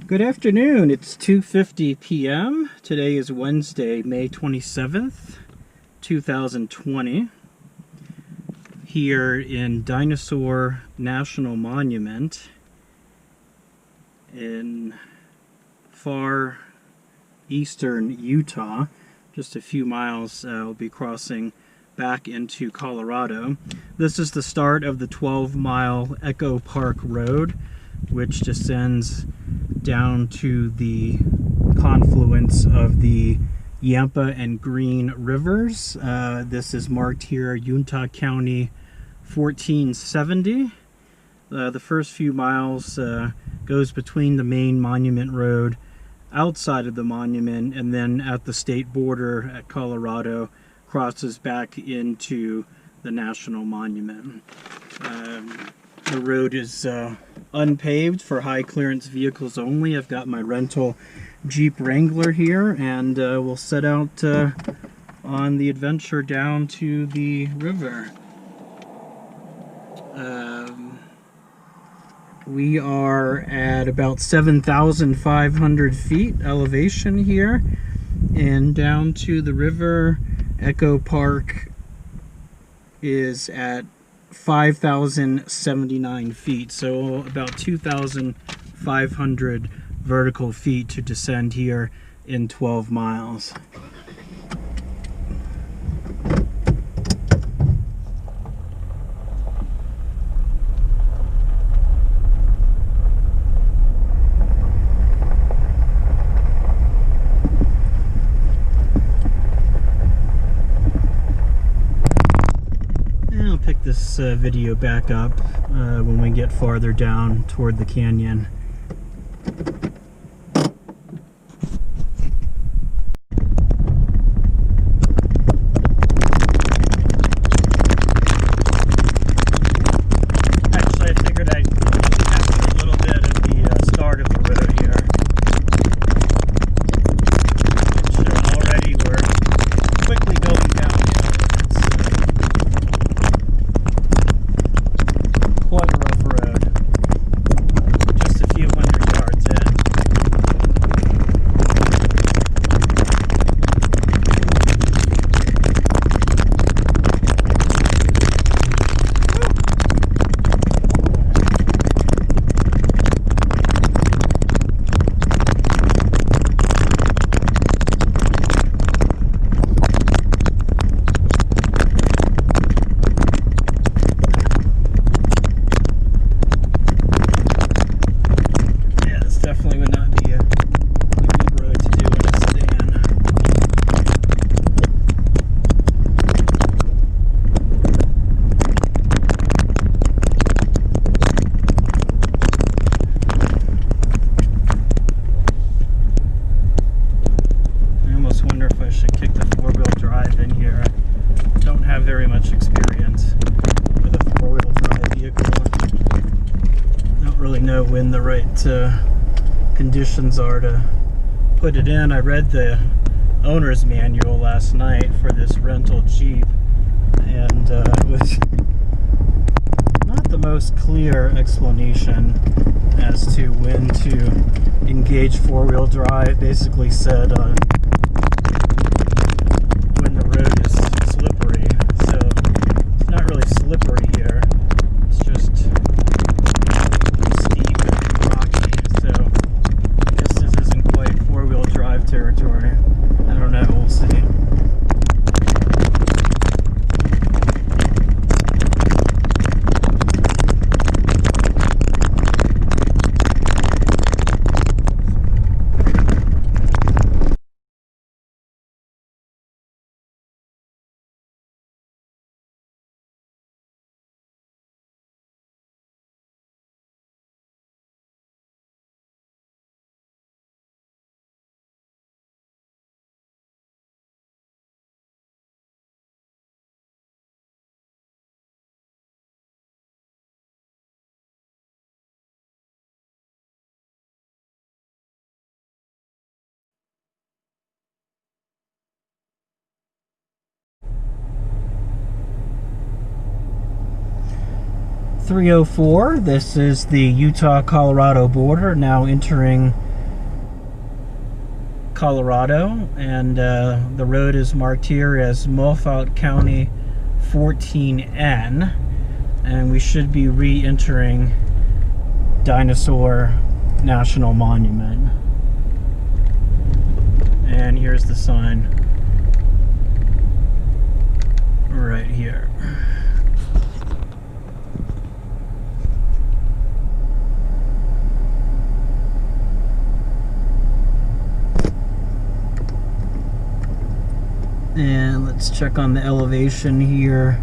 Good afternoon. It's 2:50 p.m. Today is Wednesday, May 27th, 2020. Here in Dinosaur National Monument in far eastern Utah. Just a few miles, we'll be crossing back into Colorado. This is the start of the 12-mile Echo Park Road, which descends down to the confluence of the Yampa and Green rivers. This is marked here, Utah County 1470. The first few miles goes between the main monument road outside of the monument, and then at the state border at Colorado crosses back into the national monument. The road is unpaved for high clearance vehicles only. I've got my rental Jeep Wrangler here, and we'll set out on the adventure down to the river. We are at about 7,500 feet elevation here, and down to the river. Echo Park is at 5,079 feet, so about 2,500 vertical feet to descend here in 12 miles. Pick this video back up when we get farther down toward the canyon. Actually, I figured I'd pass a little bit at the start of the road here. Which already we're quickly going downhill. Quite a rough road. Just a few hundred yards in. Very much experience with a four-wheel drive vehicle. Don't really know when the right conditions are to put it in. I read the owner's manual last night for this rental Jeep, and it was not the most clear explanation as to when to engage four-wheel drive. Basically said when the road is slippery. So it's not really slippery here, it's just steep and rocky. So I guess this isn't quite four-wheel drive territory. I don't know, we'll see. .304. This is the Utah-Colorado border, now entering Colorado, and the road is marked here as Moffat County 14N, and we should be re-entering Dinosaur National Monument. And here's the sign right here. And let's check on the elevation here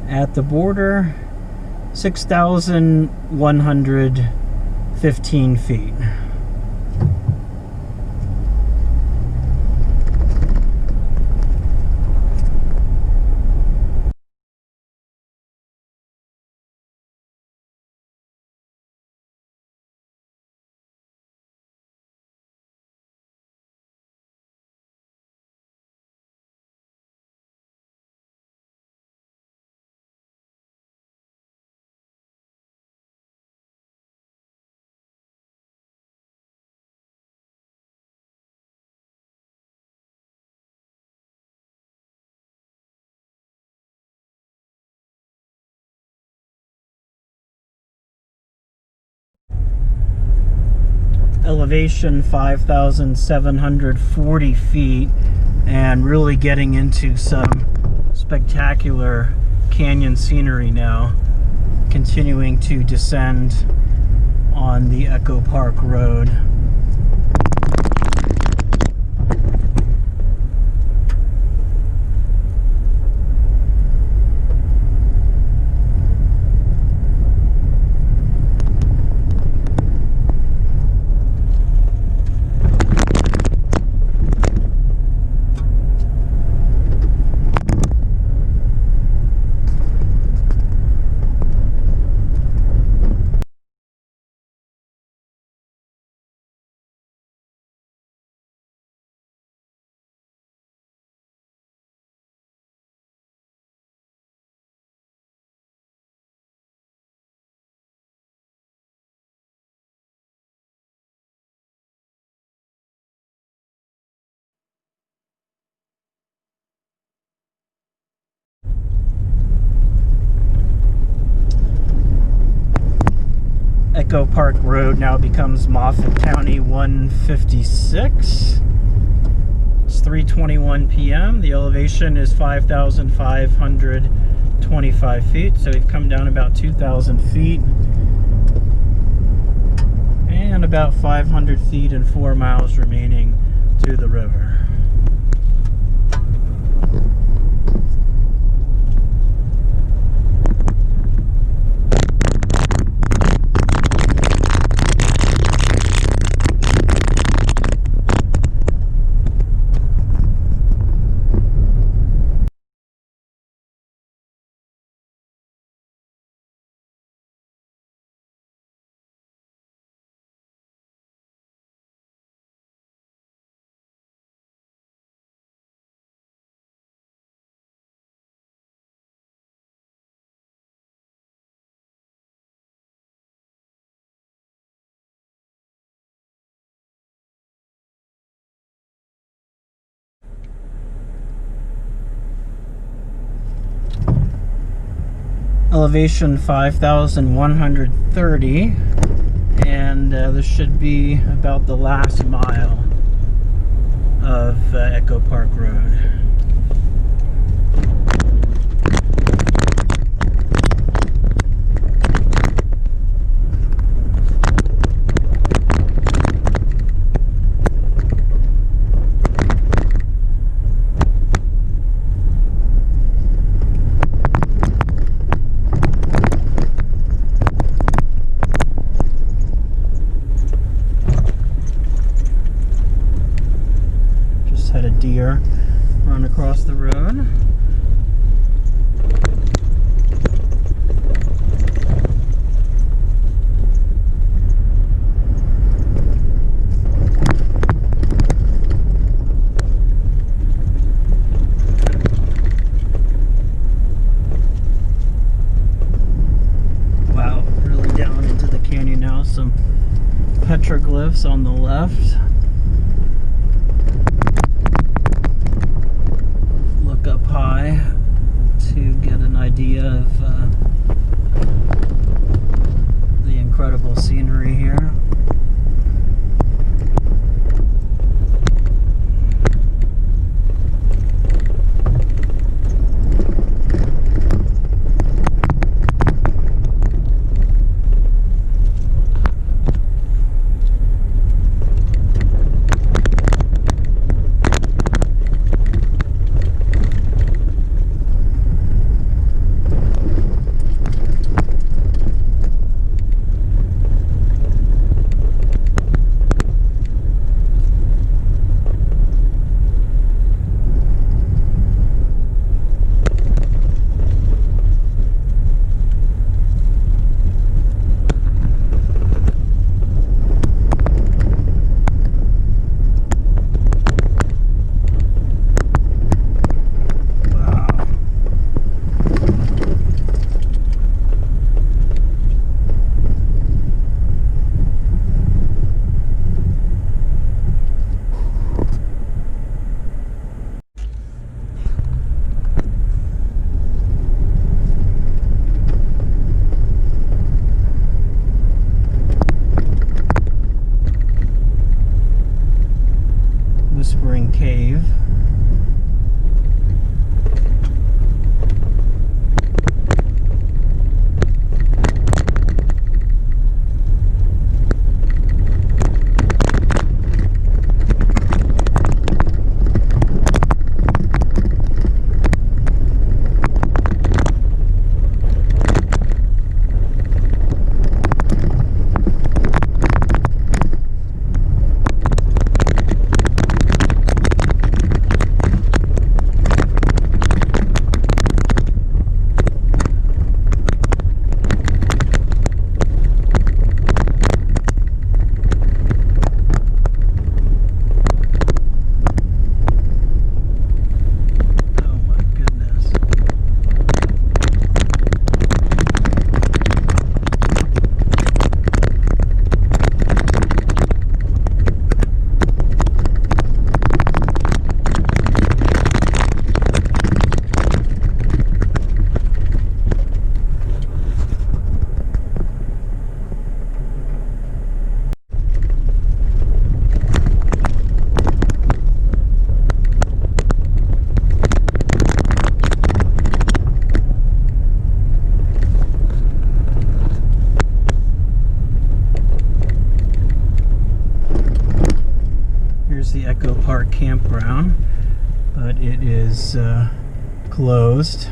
at the border. 6,115 feet. Elevation 5,740 feet, and really getting into some spectacular canyon scenery now, continuing to descend on the Echo Park Road. Echo Park Road now becomes Moffat County 156. It's 3:21 p.m. The elevation is 5,525 feet, so we've come down about 2,000 feet. And about 500 feet and 4 miles remaining to the river. Elevation 5,130, and this should be about the last mile of Echo Park Road. Had a deer run across the road. Wow, really down into the canyon now. Some petroglyphs on the left. idea of the incredible scenery here. Cave. The Echo Park campground, but it is closed,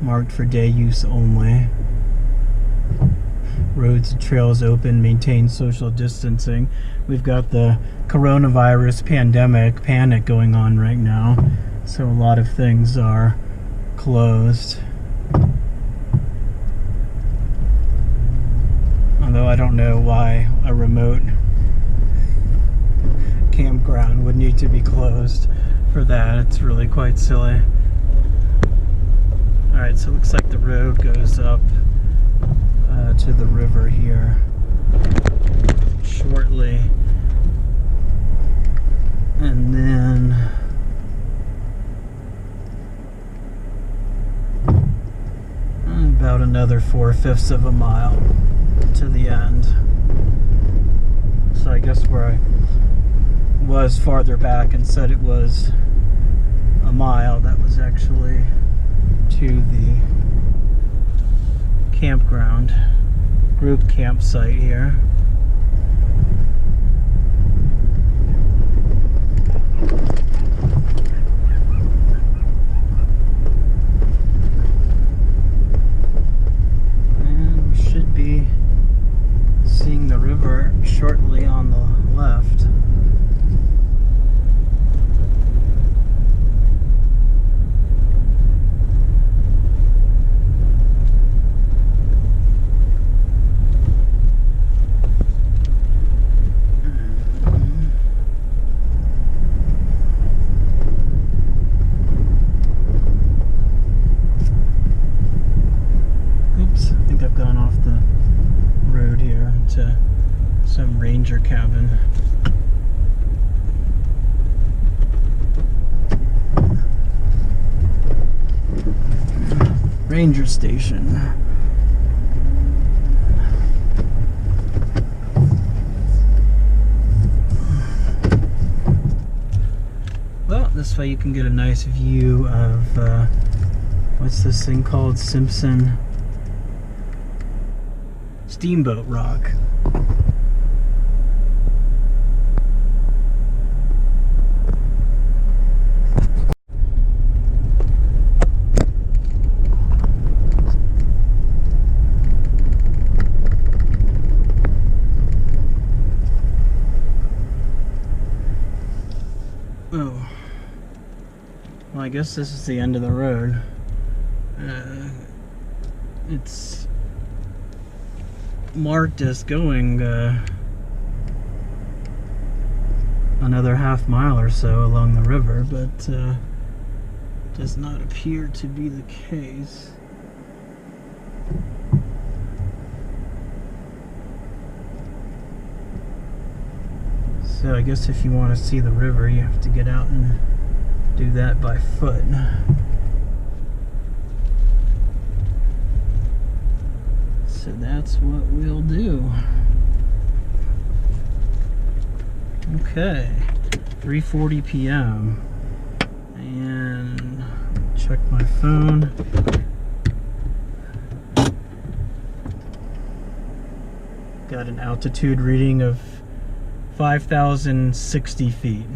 marked for day use only. Roads and trails open, maintain social distancing. We've got the coronavirus pandemic panic going on right now, so a lot of things are closed. Although I don't know why a remote campground would need to be closed for that. It's really quite silly. Alright, so it looks like the road goes up to the river here shortly, and then about another 4/5 of a mile to the end. So I guess where I was farther back and said it was a mile, that was actually to the campground, group campsite here. And we should be seeing the river shortly on the left. Ranger cabin. ranger station. Well, this way you can get a nice view of what's this thing called? Steamboat Rock. Oh, well, I guess this is the end of the road. It's marked as going another half mile or so along the river, but does not appear to be the case. So I guess if you want to see the river, you have to get out and do that by foot. So that's what we'll do. Okay, 3:40 p.m. and check my phone. Got an altitude reading of 5,060 feet.